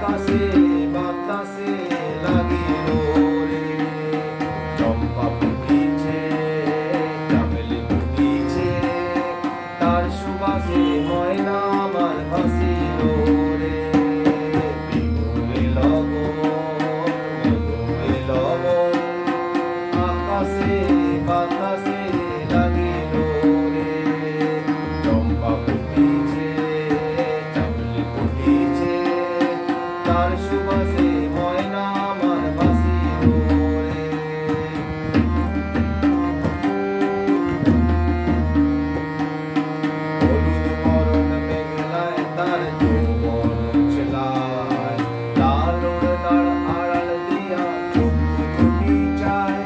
আকাশে বাতাসে লাগিল রে, চম্পা ফুটিছে চামেলি ফুটিছে, তার সুবাসে ময়না আমার ভাসিল রে। বিহুরে লবণ মধুরে লবণ, আকাশে বাতাসে লাগিল রে, চম্পা ফুটিছে চামেলি ফুটিছে, তার সুবাসে ময়না আমার ভাসিল রে। হলুদ বরণ মেঘলায় তার যৌবন ছেলায়, লাল ওড়নার আড়াল দিয়া চক্ষু দুটি চায়।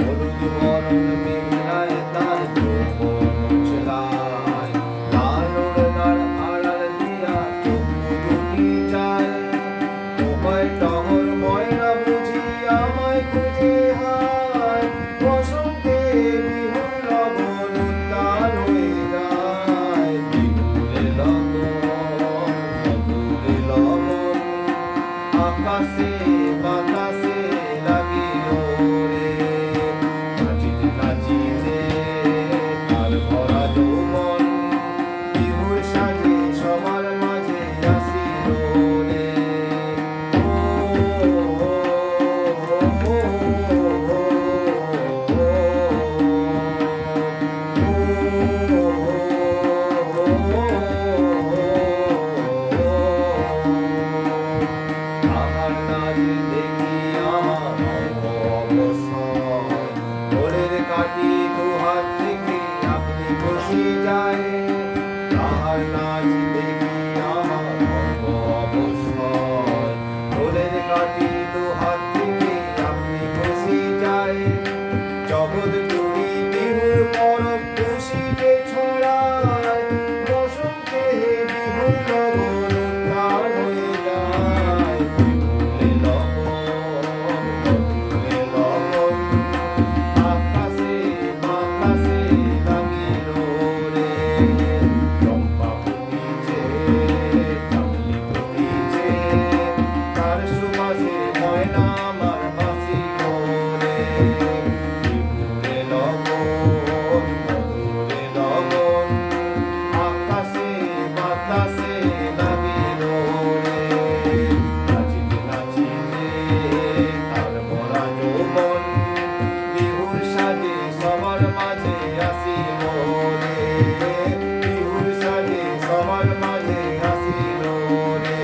হলুদ বরণ মেঘলায় তার যৌবন ছেলায়, লাল ওড়নার আড়াল দিয়া চক্ষু দুটি চায়। তোমায় টগর ময়না বুঝি আমায় খুঁজে হায়, বসন্তে বিহুর লগন উত্তাল হয়ে যায়। বিহুরে লগন মধুরে লগন, আকাশে বাতাসে লাগিল রে, নাচিতে নাচিতে তার ভরা যৌবন, বিহুর সাজে সবার মাঝে আসিল রে। তাহার নাচ দেখি আমার অঙ্গ অবসর, ভোরের কাটি দুহাত থেকে আপনি বসে যায়। তাহার নাচ দেখি আমার অঙ্গ অবসর, ভোরের কাটি দুহাত থেকে আপনি বসে যায়। জগৎ জুড়ি বিহুর পরব খুশিতে ছড়ায়, বসন্তে বিহুর লগন উত্তাল হয়ে যায়। বিহুরে লগন মধুরে লগন, আকাশে বাতাসে লাগিল রে, চম্পা ফুটিছে চামেলি ফুটিছে, তার সুবাসে ময়না আমার ভাসিল রে। বিহুরে লগন মধুরে লগন, আকাশে বাতাসে লাগিল রে, নাচিতে নাচিতে তার ভরা যৌবন, বিহুর সাজে সবার মাঝে আসিল রে। বিহুর সাজে সবার মাঝে আসিল রে,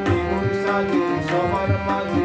বিহুর সাজে সবার মাঝে